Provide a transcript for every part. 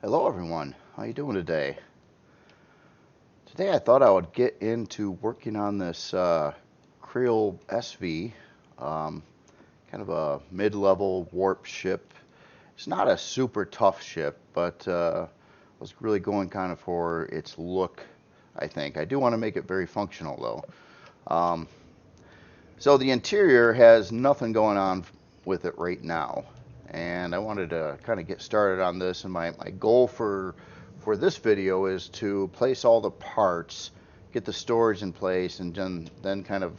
Hello everyone, how you doing today? Today I thought I would get into working on this Creole SV, um, kind of a mid-level warp ship. It's not a super tough ship, but I was really going kind of for its look, I think. I do want to make it very functional though. So the interior has nothing going on with it right now, and I wanted to kind of get started on this. And my goal for this video is to place all the parts, get the storage in place, and then kind of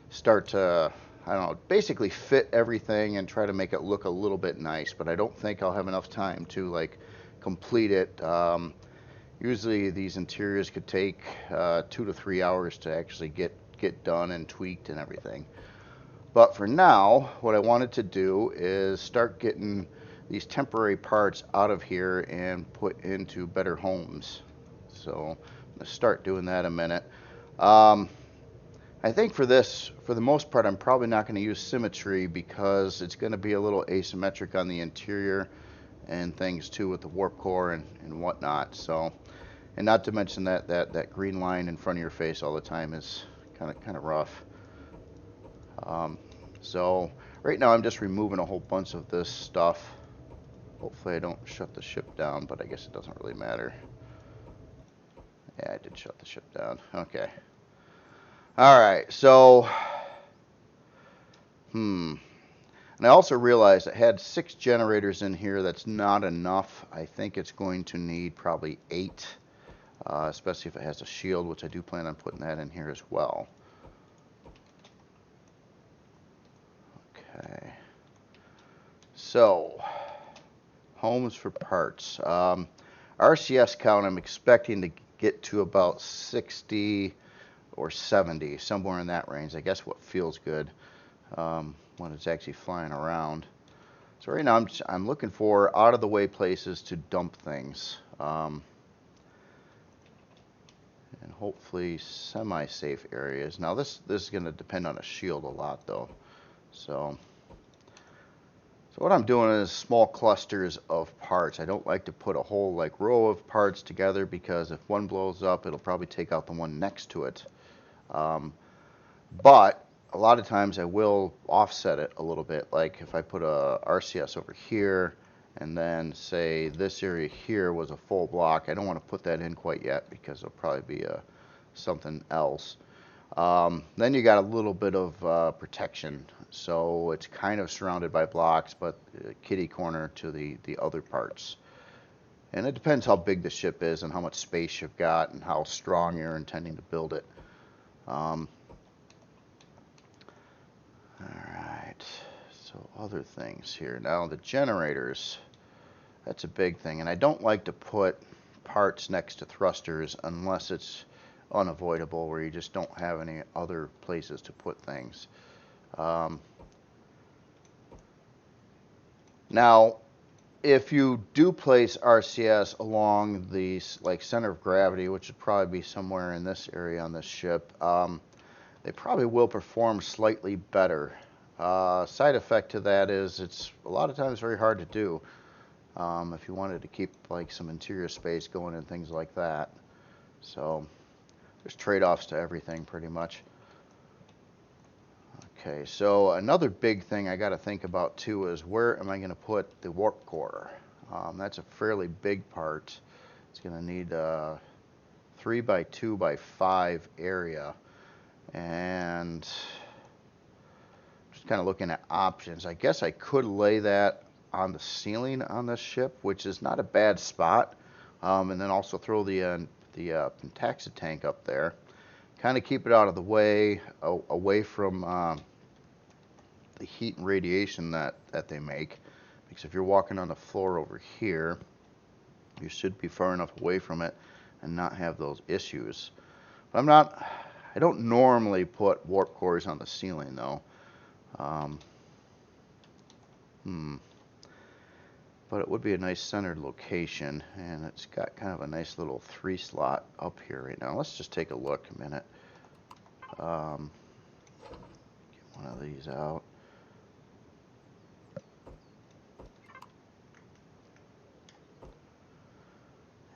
start to, I don't know, basically fit everything and try to make it look a little bit nice. But I don't think I'll have enough time to like complete it. Usually these interiors could take 2 to 3 hours to actually get done and tweaked and everything. But for now, what I wanted to do is start getting these temporary parts out of here and put into better homes. So I'm going to start doing that in a minute. I think for this, for the most part, I'm probably not going to use symmetry because it's going to be a little asymmetric on the interior and things too with the warp core and whatnot. So, and not to mention that green line in front of your face all the time is kind of rough. So right now I'm just removing a whole bunch of this stuff. Hopefully I don't shut the ship down, but I guess it doesn't really matter. Yeah, I did shut the ship down. Okay. Alright, so and I also realized I had 6 generators in here. That's not enough. I think it's going to need probably 8, especially if it has a shield, which I do plan on putting that in here as well. Okay. So, homes for parts. RCS count, I'm expecting to get to about 60 or 70, somewhere in that range. I guess what feels good when it's actually flying around. So right now I'm looking for out of the way places to dump things. And hopefully semi-safe areas. Now this is going to depend on a shield a lot though. So what I'm doing is small clusters of parts. I don't like to put a whole like row of parts together because if one blows up, it'll probably take out the one next to it. But a lot of times I will offset it a little bit. Like if I put a RCS over here and then say this area here was a full block, I don't want to put that in quite yet because it'll probably be something else. Then you got a little bit of protection, so it's kind of surrounded by blocks, but kitty corner to the other parts. And it depends how big the ship is and how much space you've got and how strong you're intending to build it. Alright, so other things here. Now the generators, that's a big thing, and I don't like to put parts next to thrusters unless it's unavoidable, where you just don't have any other places to put things. Now, if you do place RCS along the like center of gravity, which would probably be somewhere in this area on this ship, they probably will perform slightly better. Side effect to that is it's a lot of times very hard to do if you wanted to keep like some interior space going and things like that. So there's trade-offs to everything pretty much. Okay, so another big thing I got to think about too is where am I going to put the warp core? That's a fairly big part. It's going to need a 3 by 2 by 5 area, and just kind of looking at options. I guess I could lay that on the ceiling on this ship, which is not a bad spot, and then also throw the pentaxid tank up there. Kind of keep it out of the way, away from the heat and radiation that they make. Because if you're walking on the floor over here, you should be far enough away from it and not have those issues. But I don't normally put warp cores on the ceiling though. But it would be a nice centered location, and it's got kind of a nice little 3 slot up here right now. Let's just take a look a minute. Get one of these out.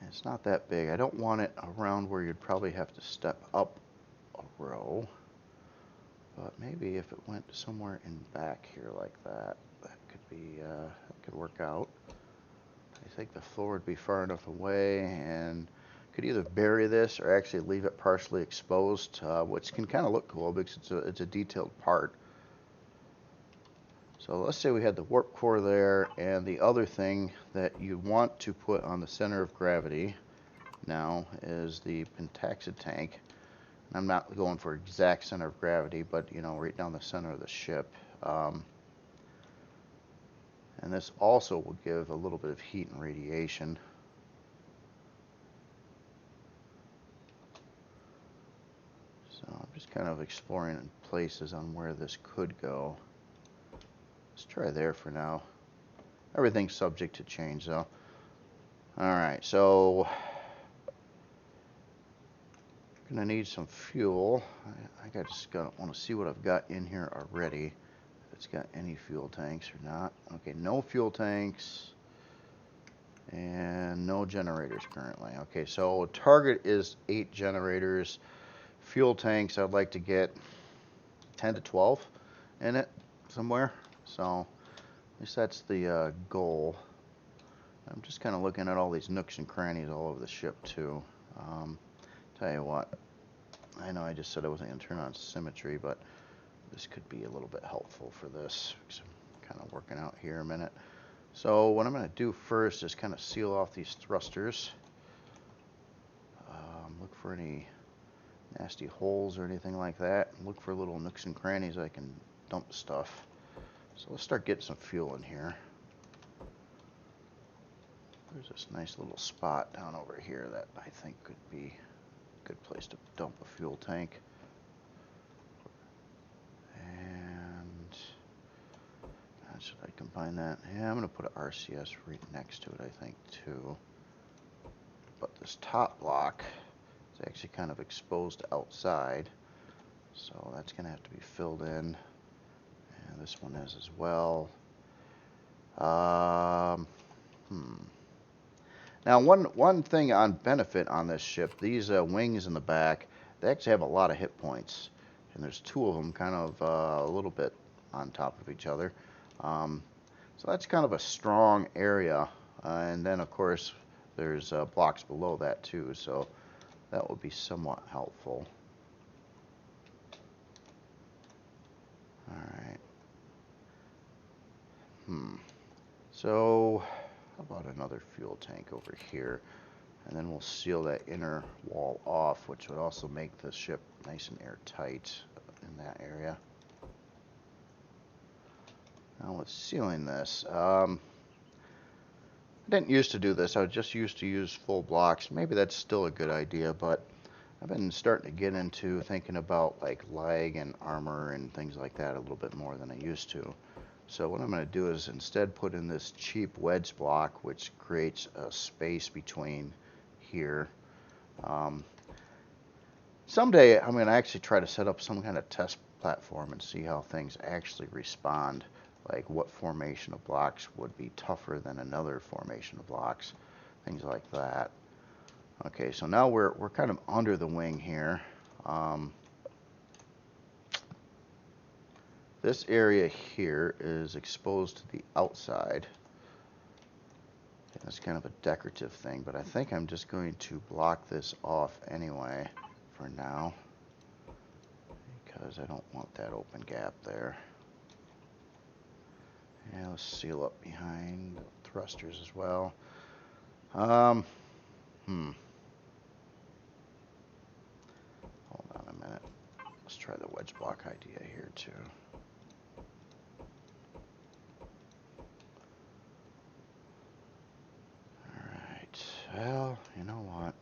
It's not that big. I don't want it around where you'd probably have to step up a row. But maybe if it went somewhere in back here like that, that could work out. I think the floor would be far enough away and could either bury this or actually leave it partially exposed, which can kind of look cool because it's a detailed part. So let's say we had the warp core there, and the other thing that you want to put on the center of gravity now is the pentaxid tank. And I'm not going for exact center of gravity, but you know, right down the center of the ship. And this also will give a little bit of heat and radiation. So I'm just kind of exploring places on where this could go. Let's try there for now. Everything's subject to change though. Alright, so I'm gonna need some fuel. I just want to see what I've got in here already. If it's got any fuel tanks or not. Okay, no fuel tanks. And no generators currently. Okay, so target is 8 generators. Fuel tanks, I'd like to get 10 to 12 in it somewhere. So at least that's the goal. I'm just kind of looking at all these nooks and crannies all over the ship too. Tell you what, I know I just said I wasn't going to turn on symmetry, but this could be a little bit helpful for this. So I'm kind of working out here a minute. So what I'm going to do first is kind of seal off these thrusters. Look for any nasty holes or anything like that. Look for little nooks and crannies I can dump stuff. So let's start getting some fuel in here. There's this nice little spot down over here that I think could be a good place to dump a fuel tank. And should I combine that? Yeah, I'm going to put an RCS right next to it, I think, too. But this top block is actually kind of exposed outside, so that's going to have to be filled in. And this one is as well. Now, one thing on benefit on this ship, these wings in the back, they actually have a lot of hit points. And there's 2 of them kind of a little bit on top of each other. So that's kind of a strong area. And then, of course, there's blocks below that too. So that will be somewhat helpful. All right. So how about another fuel tank over here? And then we'll seal that inner wall off, which would also make the ship nice and airtight in that area. Now with sealing this, I didn't used to do this. I just used to use full blocks. Maybe that's still a good idea, but I've been starting to get into thinking about like lag and armor and things like that a little bit more than I used to. So what I'm going to do is instead put in this cheap wedge block, which creates a space between here. Someday I'm going to actually try to set up some kind of test platform and see how things actually respond. Like what formation of blocks would be tougher than another formation of blocks, things like that. Okay, so now we're kind of under the wing here. This area here is exposed to the outside. That's kind of a decorative thing, but I think I'm just going to block this off anyway for now, because I don't want that open gap there. And let's seal up behind the thrusters as well. Hold on a minute. Let's try the wedge block idea here too. Alright, well, you know what?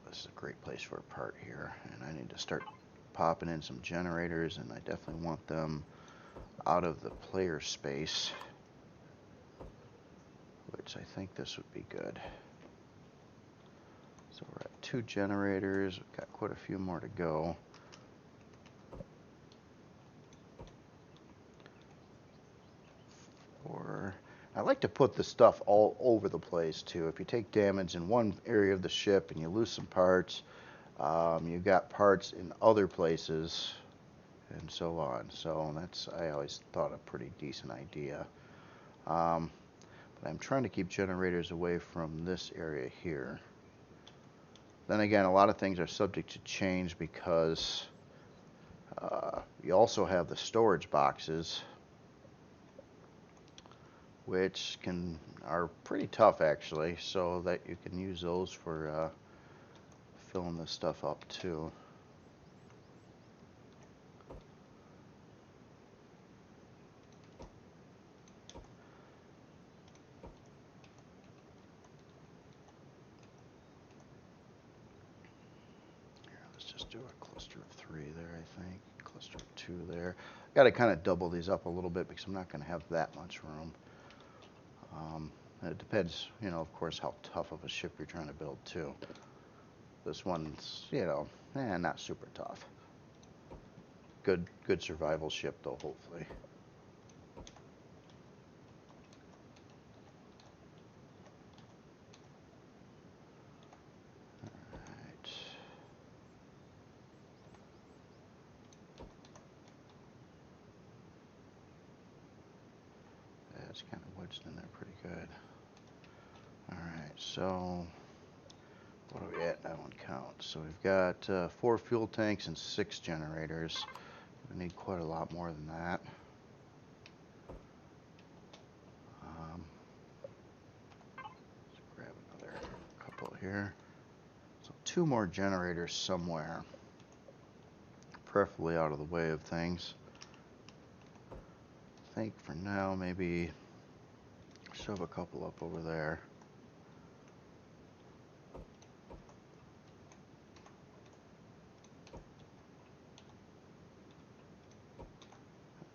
This is a great place for a part here, and I need to start popping in some generators, and I definitely want them out of the player space, which I think this would be good. So we're at 2 generators. We've got quite a few more to go. I like to put the stuff all over the place too. If you take damage in one area of the ship and you lose some parts, you got parts in other places, and so on. So that's, I always thought, a pretty decent idea. But I'm trying to keep generators away from this area here. Then again, a lot of things are subject to change because you also have the storage boxes, which are pretty tough actually, so that you can use those for filling this stuff up too. Just do a cluster of 3 there, I think. Cluster of 2 there. Got to kind of double these up a little bit because I'm not going to have that much room. It depends, you know, of course, how tough of a ship you're trying to build too. This one's, you know, not super tough. Good survival ship though, hopefully. It's kind of wedged in there pretty good. Alright, so what are we at now on count? So we've got 4 fuel tanks and 6 generators. We need quite a lot more than that. Let's grab another couple here. So 2 more generators somewhere, preferably out of the way of things. I think for now maybe shove a couple up over there.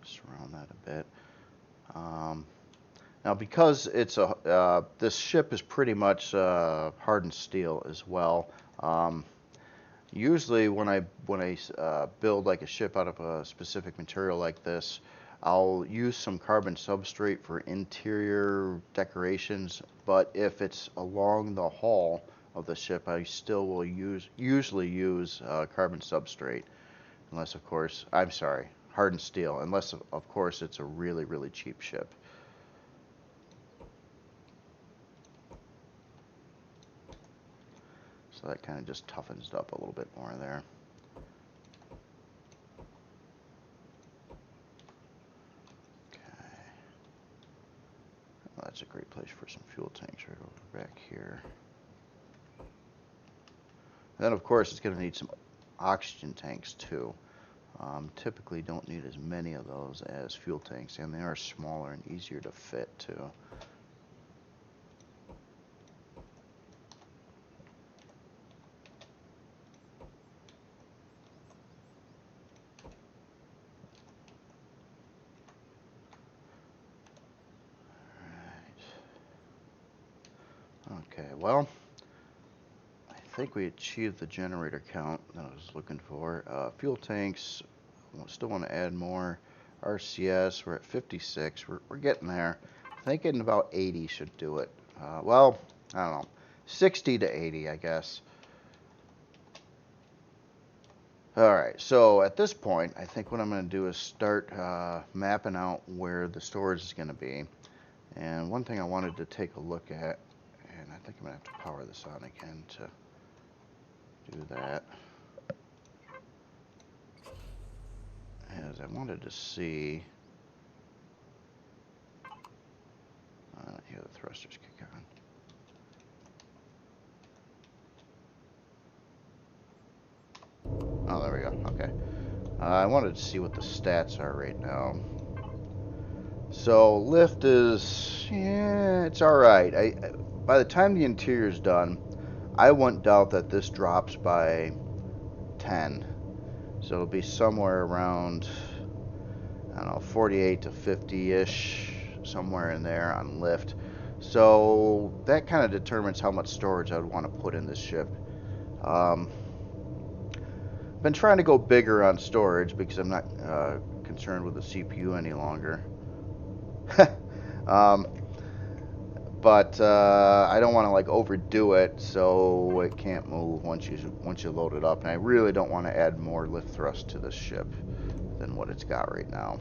Surround that a bit. Now, because it's this ship is pretty much hardened steel as well. Usually, when I build like a ship out of a specific material like this, I'll use some carbon substrate for interior decorations. But if it's along the hull of the ship, I still will usually use carbon substrate, unless, of course, I'm sorry, hardened steel, unless of course it's a really, really cheap ship. So that kind of just toughens it up a little bit more there. Okay. Well, that's a great place for some fuel tanks right over back here. And then of course it's going to need some oxygen tanks too. Typically don't need as many of those as fuel tanks, and they are smaller and easier to fit too. Okay, well, I think we achieved the generator count that I was looking for. Fuel tanks, still want to add more. RCS, we're at 56. We're getting there. Thinking about 80 should do it. Well, I don't know, 60 to 80, I guess. Alright, so at this point, I think what I'm going to do is start mapping out where the storage is going to be. And one thing I wanted to take a look at, and I think I'm going to have to power this on again to do that, is I wanted to see, here the thrusters kick on. Oh, there we go, okay. I wanted to see what the stats are right now. So lift is, yeah, it's alright. By the time the interior's done, I wouldn't doubt that this drops by 10. So it'll be somewhere around, I don't know, 48 to 50-ish, somewhere in there on lift. So that kind of determines how much storage I would want to put in this ship. Been trying to go bigger on storage because I'm not concerned with the CPU any longer. but I don't want to like overdo it so it can't move once you load it up, and I really don't want to add more lift thrust to this ship than what it's got right now.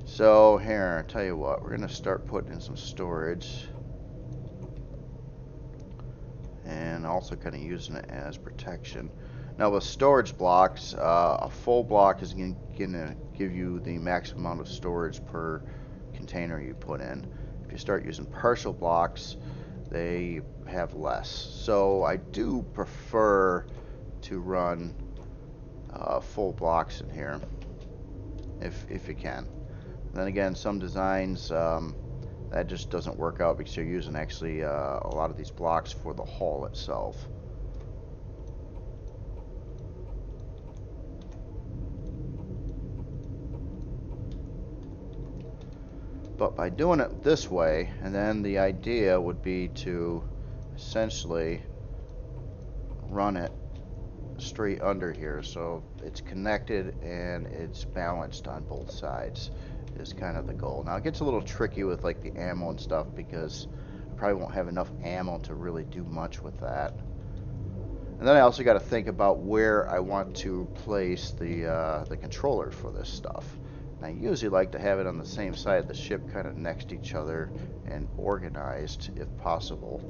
So here, I'll tell you what, we're gonna start putting in some storage and also kind of using it as protection. Now with storage blocks, a full block is going to give you the maximum amount of storage per container you put in. If you start using partial blocks, they have less. So I do prefer to run full blocks in here if you can. Then again, some designs that just doesn't work out because you're using actually a lot of these blocks for the hull itself. But by doing it this way, and then the idea would be to essentially run it straight under here, so it's connected and it's balanced on both sides is kind of the goal. Now it gets a little tricky with like the ammo and stuff because I probably won't have enough ammo to really do much with that. And then I also got to think about where I want to place the controller for this stuff. And I usually like to have it on the same side of the ship, kind of next to each other and organized if possible.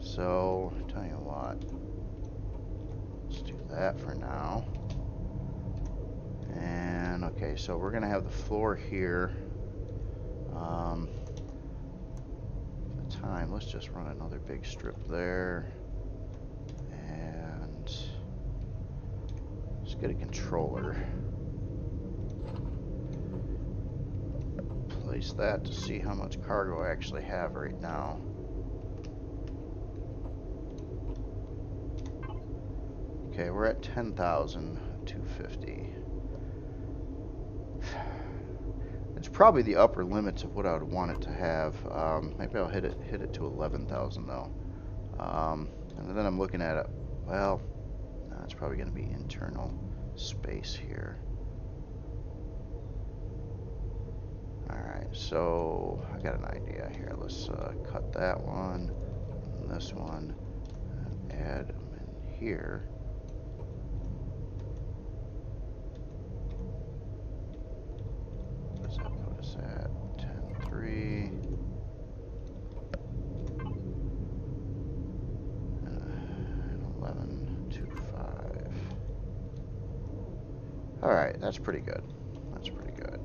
So, I'll tell you what, let's do that for now. And okay, so we're gonna have the floor here. For the time, let's just run another big strip there. And let's get a controller. Place that to see how much cargo I actually have right now. Okay, we're at 10,250. It's probably the upper limits of what I would want it to have. Maybe I'll hit it to 11,000 though. And then I'm looking at it. Well, no, it's probably going to be internal space here. Alright, so I got an idea here. Let's cut that one, and this one, and add them in here. What does that put us at? 10.3. 11.25. Alright, that's pretty good. That's pretty good.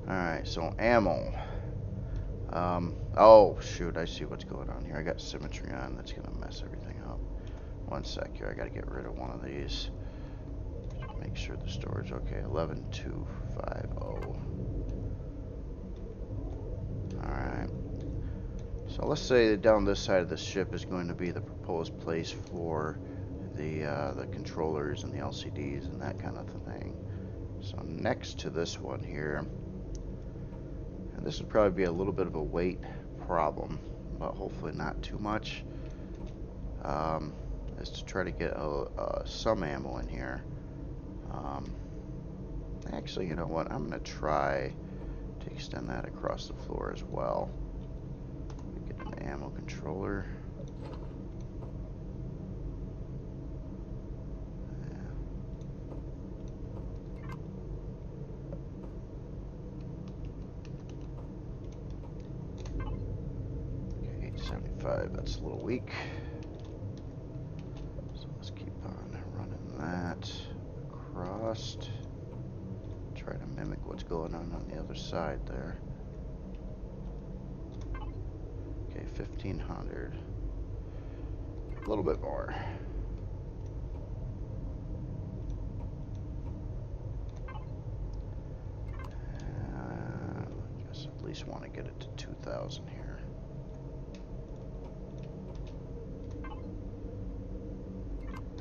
Alright, so ammo. Oh, shoot, I see what's going on here. I got symmetry on. That's going to mess everything up. One sec here. I got to get rid of one of these. Make sure the storage. Okay, 11.250. Alright. So let's say that down this side of the ship is going to be the proposed place for the controllers and the LCDs and that kind of thing. So next to this one here, and this would probably be a little bit of a weight problem, but hopefully not too much, is to try to get some ammo in here. Actually, you know what? I'm going to try to extend that across the floor as well. Get an ammo controller. Okay, 875. That's a little weak. So let's keep on running that across. Try to mimic what's going on the other side there. Okay, 1,500. A little bit more. I guess at least want to get it to 2,000 here.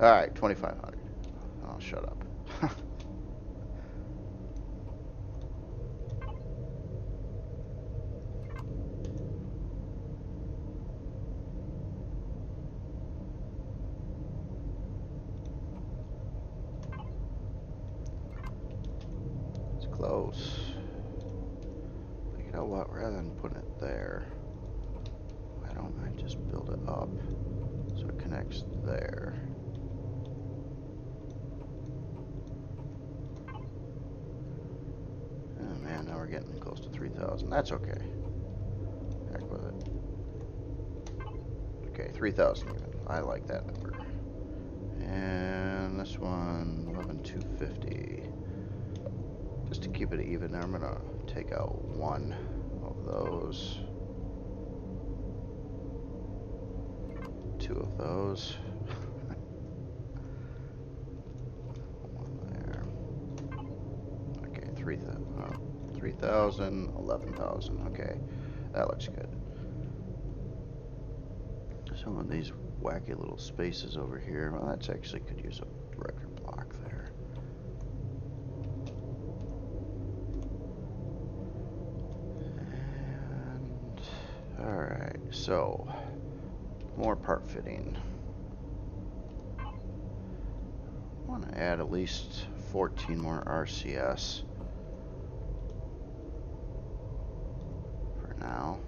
All right, 2,500. Oh, shut up. It's close. those. But you know what? Rather than putting it there, why don't I just build it up so it connects there? Oh man, now we're getting close to 3,000. That's okay. Heck with it. Okay, 3,000 even. I like that number. And this one, 11,250. Just to keep it even, I'm gonna take out one of those. Two of those. One there. Okay, 3,000, 11,000. Okay, that looks good. Some of these wacky little spaces over here, well, that's actually could use a record block there. And alright, so more part fitting. I want to add at least 14 more RCS for now.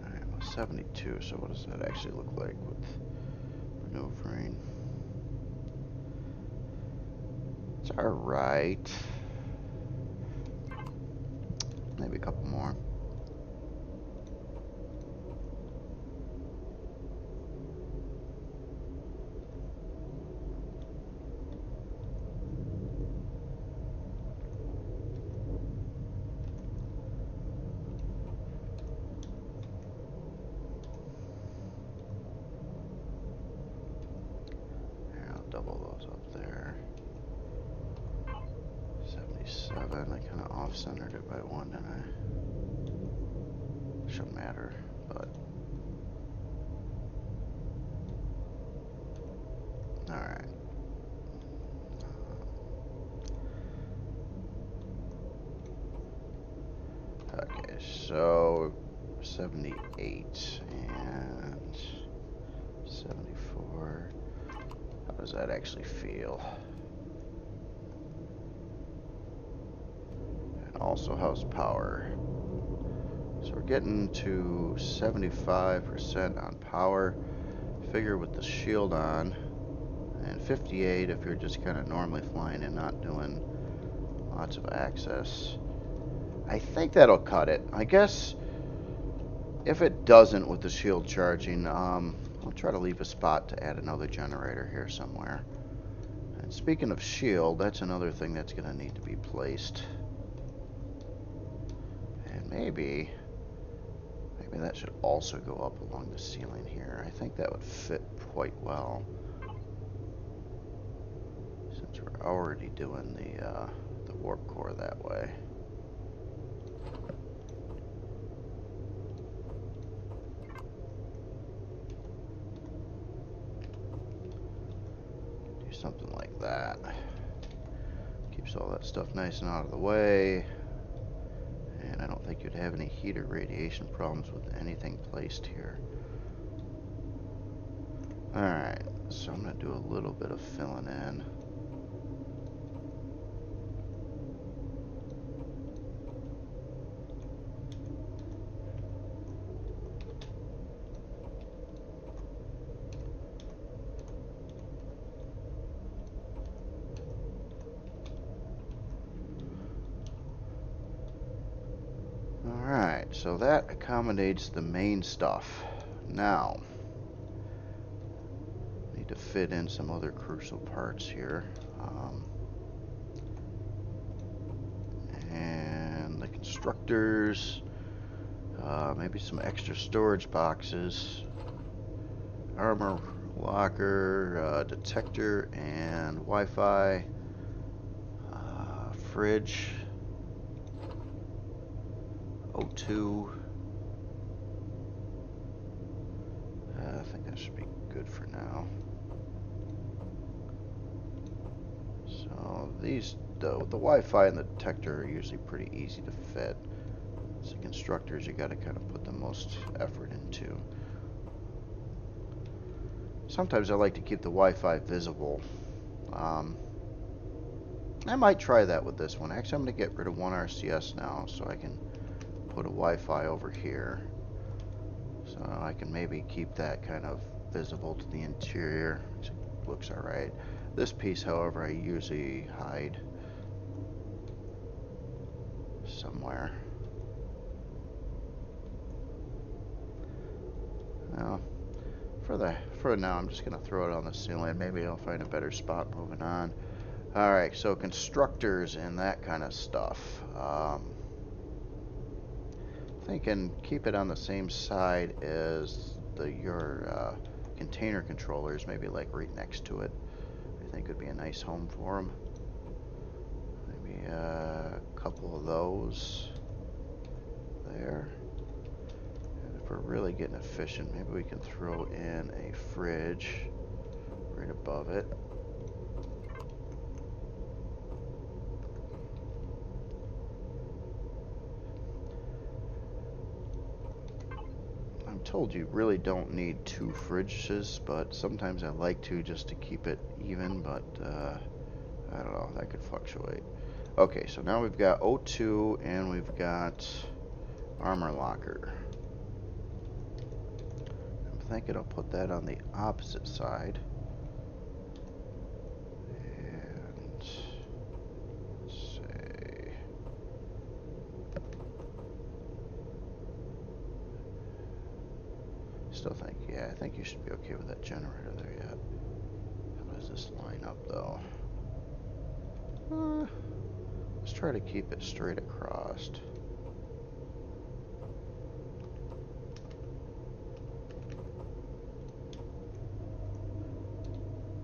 Alright, well, 72, so what does that actually look like with maneuvering? It's alright. Maybe a couple more. I'll double those up there. 77, I kind of off-centered it by one, didn't I? Shouldn't matter, but... Alright. Okay, so 78 and 74. How does that actually feel? And also, how's power? So we're getting to 75% on power. Figure with the shield on, and 58 if you're just kind of normally flying and not doing lots of access. I think that'll cut it. I guess if it doesn't with the shield charging, I'll try to leave a spot to add another generator here somewhere. And speaking of shield, that's another thing that's going to need to be placed. And maybe that should also go up along the ceiling here. I think that would fit quite well, since we're already doing the warp core that way. Do something like that. Keeps all that stuff nice and out of the way. And I don't think you'd have any heat or radiation problems with anything placed here. Alright, so I'm going to do a little bit of filling in. so that accommodates the main stuff. Now, need to fit in some other crucial parts here. And the constructors, maybe some extra storage boxes, armor locker, detector, and Wi-Fi, fridge, O2. I think that should be good for now. So these, the Wi-Fi and the detector are usually pretty easy to fit. It's the constructors you got to kind of put the most effort into. Sometimes I like to keep the Wi-Fi visible. I might try that with this one. Actually, I'm going to get rid of one RCS now so I can put a Wi-Fi over here. So I can maybe keep that kind of visible to the interior. It looks alright. This piece, however, I usually hide somewhere. Now, for now, I'm just going to throw it on the ceiling. Maybe I'll find a better spot moving on. Alright, so constructors and that kind of stuff. Thinking keep it on the same side as your container controllers, maybe like right next to it. I think would be a nice home for them. Maybe a couple of those there. And if we're really getting efficient, maybe we can throw in a fridge right above it. I'm told you really don't need two fridges, but sometimes I like to just to keep it even, but I don't know, that could fluctuate. Okay, so now we've got O2 and we've got armor locker. I'm thinking I'll put that on the opposite side. And let's say still think, yeah, I think you should be okay with that generator there yet. How does this line up though? Let's try to keep it straight across.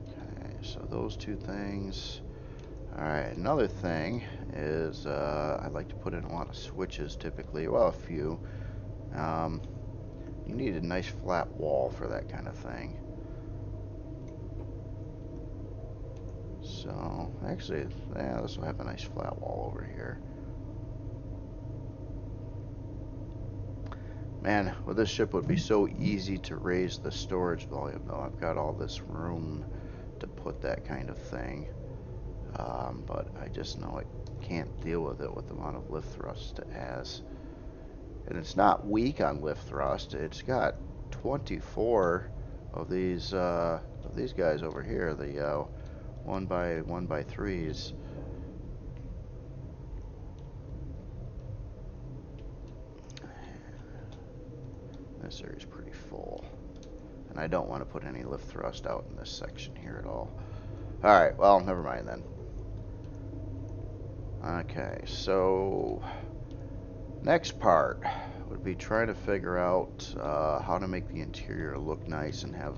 Okay, so those two things. Alright, another thing is I like to put in a lot of switches typically, well, a few. You need a nice flat wall for that kind of thing. So, actually, yeah, this will have a nice flat wall over here. Man, with this ship it would be so easy to raise the storage volume though. I've got all this room to put that kind of thing. But I just know I can't deal with it with the amount of lift thrust it has. And it's not weak on lift thrust. It's got 24 of these guys over here, the 1x1x3s. This area's pretty full, and I don't want to put any lift thrust out in this section here at all. Alright, well, never mind then. Okay, so next part would be trying to figure out how to make the interior look nice and have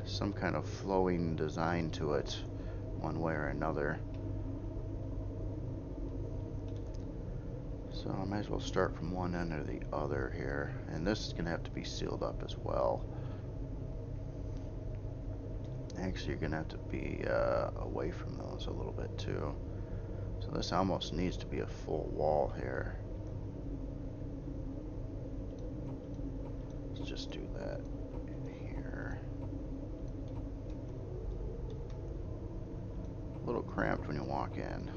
some kind of flowing design to it one way or another. So I might as well start from one end or the other here, and this is going to have to be sealed up as well. Actually, you're going to have to be away from those a little bit too. So this almost needs to be a full wall here. Let's just do that here. A little cramped when you walk in,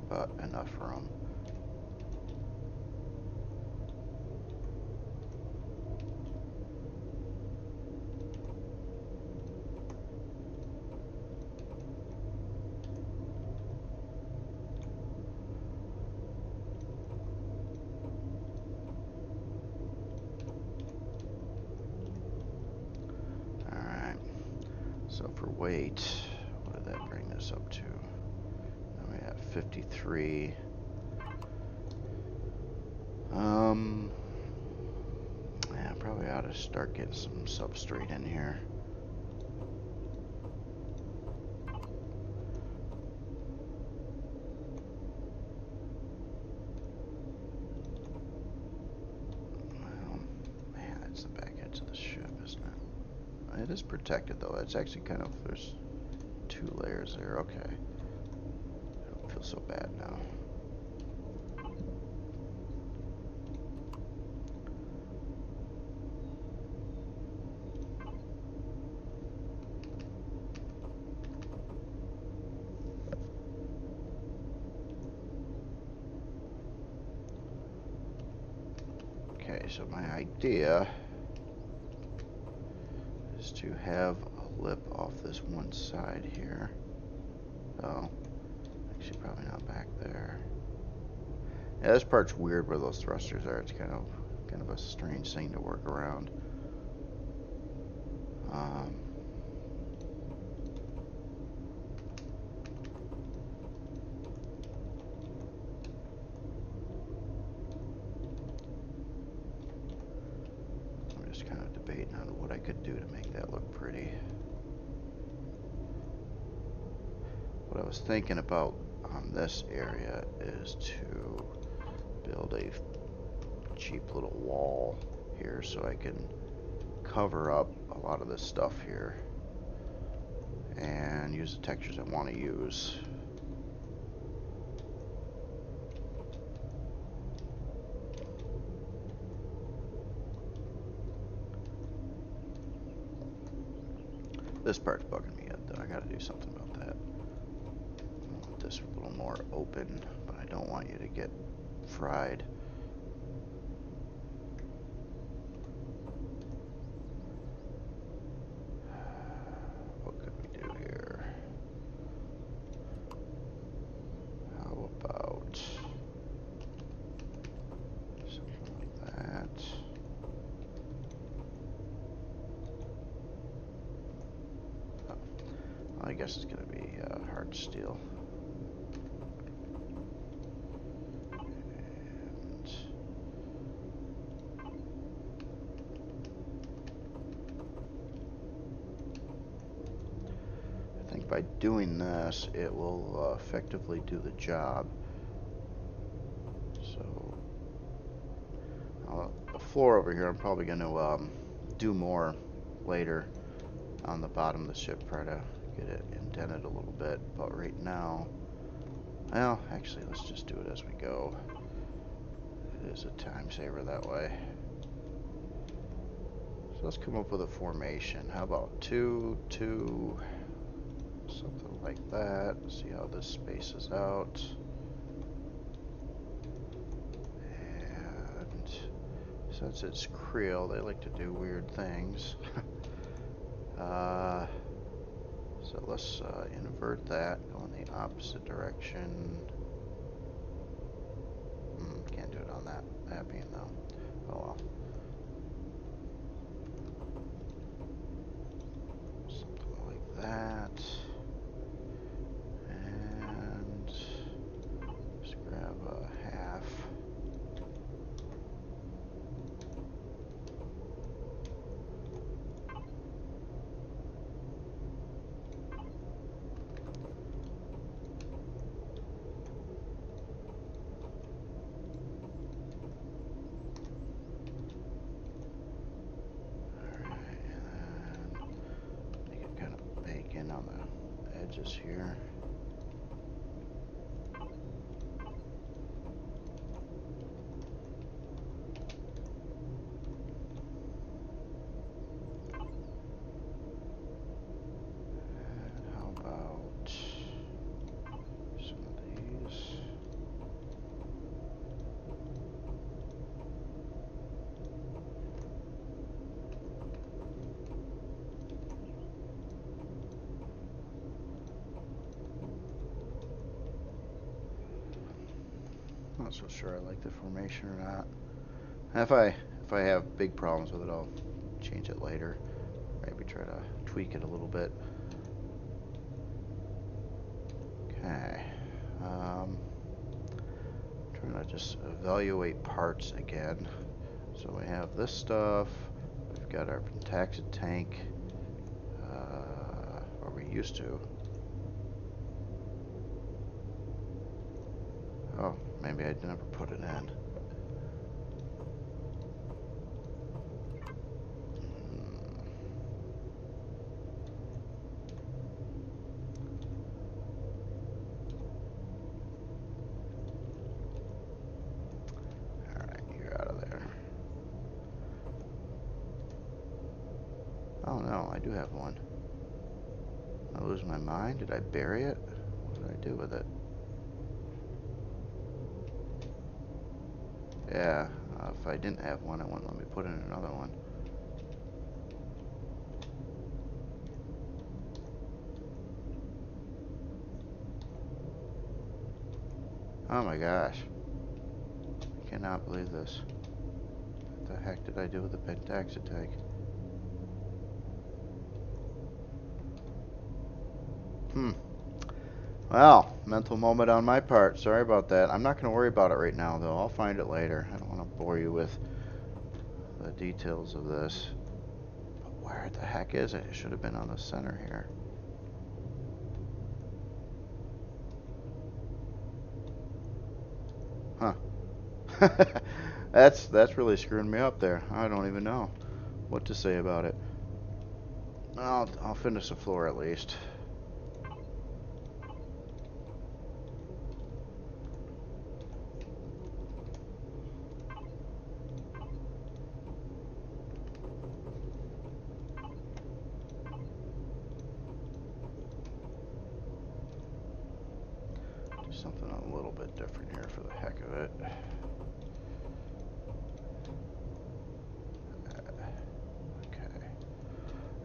but enough room. So for weight, what did that bring us up to? Now we have 53. Yeah, probably ought to start getting some substrate in here. Well, man, that's the back edge of the ship, isn't it? It is protected though. It's actually kind of, there's 2 layers there. Okay. I don't feel so bad now. Okay, so my idea is to have a lip off this one side here. Oh, actually probably not back there. Yeah, this part's weird where those thrusters are. It's kind of a strange thing to work around. I'm just kind of debating on what I could do to make that look pretty. What I was thinking about on this area is to build a cheap little wall here so I can cover up a lot of this stuff here and use the textures I want to use. This part's bugging me out though. I gotta do something about that. I want this a little more open, but I don't want you to get fried. What could we do here? How about something like that? Oh, well, I guess it's gonna be hard steel. By doing this, it will effectively do the job. So, the floor over here, I'm probably going to do more later on the bottom of the ship, try to get it indented a little bit. But right now, well, actually, let's just do it as we go. It is a time saver that way. So let's come up with a formation. How about 2, 2, something like that. See how this spaces out. And since it's Creel, they like to do weird things. So let's invert that, go in the opposite direction. Can't do it on that beam though. Oh well. Something like that. And just grab a half. On the edges here. And how about some of these? Not so sure I like the formation or not. If I have big problems with it, I'll change it later. Maybe try to tweak it a little bit. just evaluate parts again. So we have this stuff. We've got our pentaxid tank, or we used to. Oh, maybe I never put it in. Alright, you're out of there. Oh no, I do have one. Did I lose my mind? Did I bury it? What did I do with it? Yeah, if I didn't have one, it wouldn't let me put in another one. Oh my gosh. I cannot believe this. What the heck did I do with the pentaxid tank? Well, mental moment on my part. Sorry about that. I'm not going to worry about it right now, though. I'll find it later. I don't want to bore you with the details of this. But where the heck is it? It should have been on the center here. Huh. That's really screwing me up there. I don't even know what to say about it. I'll finish the floor at least. Do something a little bit different here for the heck of it.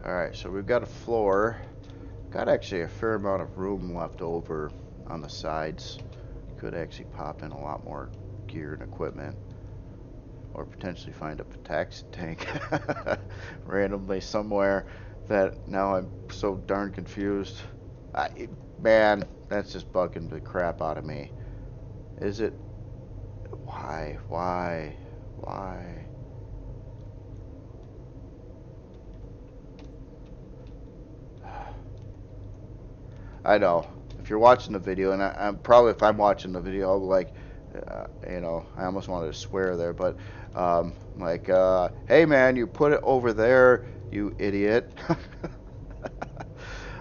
Alright, so we've got a floor. Got actually a fair amount of room left over on the sides. Could actually pop in a lot more gear and equipment. Or potentially find a pentaxid tank randomly somewhere that now I'm so darn confused. Man, that's just bugging the crap out of me. Is it? Why? Why? Why? I know. If you're watching the video, and I'm probably, if I'm watching the video, I'll be like, you know, I almost wanted to swear there, but like, hey man, you put it over there, you idiot.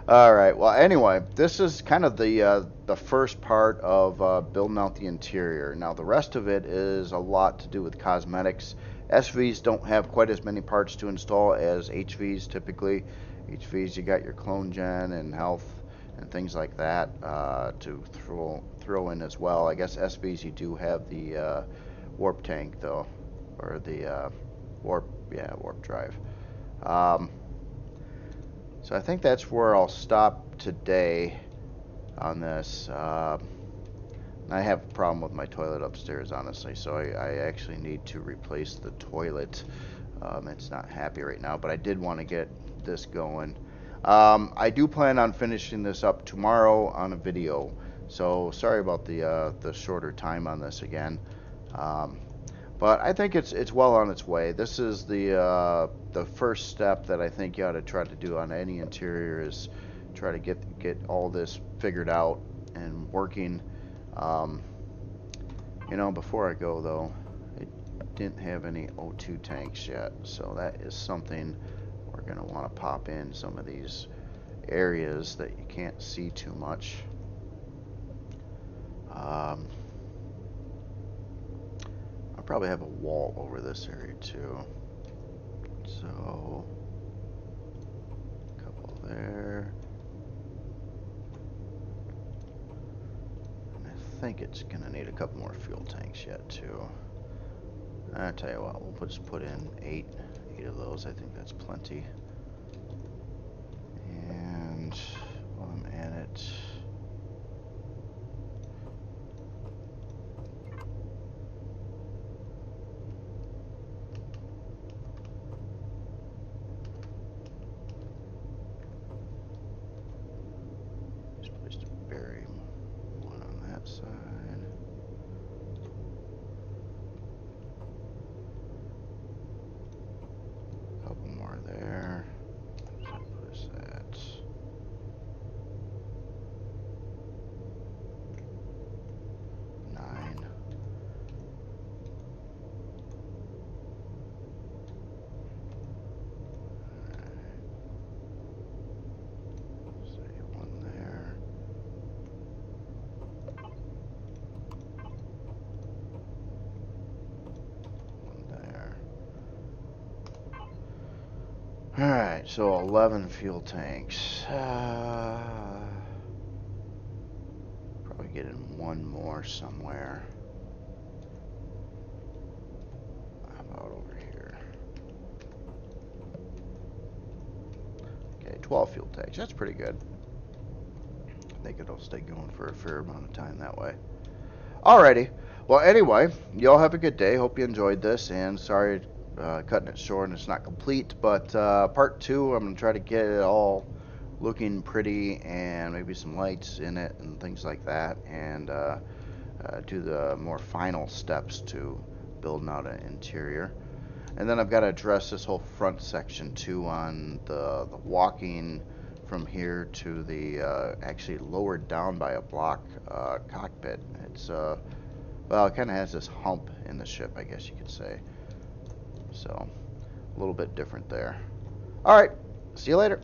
All right. Well, anyway, this is kind of the first part of building out the interior. Now, the rest of it is a lot to do with cosmetics. SVs don't have quite as many parts to install as HVs typically. HVs, you got your clone gen and health and things like that to throw in as well. I guess SVs, you do have the warp tank though, or the warp drive. So I think that's where I'll stop today on this. I have a problem with my toilet upstairs, honestly, so I actually need to replace the toilet. It's not happy right now, but I did want to get this going. I do plan on finishing this up tomorrow on a video, so sorry about the shorter time on this again. But I think it's well on its way. This is the first step that I think you ought to try to do on any interior, is try to get all this figured out and working. You know, before I go though, I didn't have any O2 tanks yet, so that is something we're gonna want to pop in some of these areas that you can't see too much. I'll probably have a wall over this area too. So, a couple there. And I think it's gonna need a couple more fuel tanks yet too. I tell you what, we'll just put in eight of those. I think that's plenty. And while I'm at it, just place to bury one on that side. Alright, so 11 fuel tanks. Probably get in one more somewhere. How about over here? Okay, 12 fuel tanks. That's pretty good. I think it'll stay going for a fair amount of time that way. Alrighty. Well, anyway, y'all have a good day. Hope you enjoyed this, and sorry cutting it short and it's not complete, but part 2, I'm going to try to get it all looking pretty and maybe some lights in it and things like that, and do the more final steps to building out an interior. And then I've got to address this whole front section too, on the walking from here to the actually lowered down by a block cockpit. It's well, it kind of has this hump in the ship, I guess you could say. So a little bit different there. All right, see you later.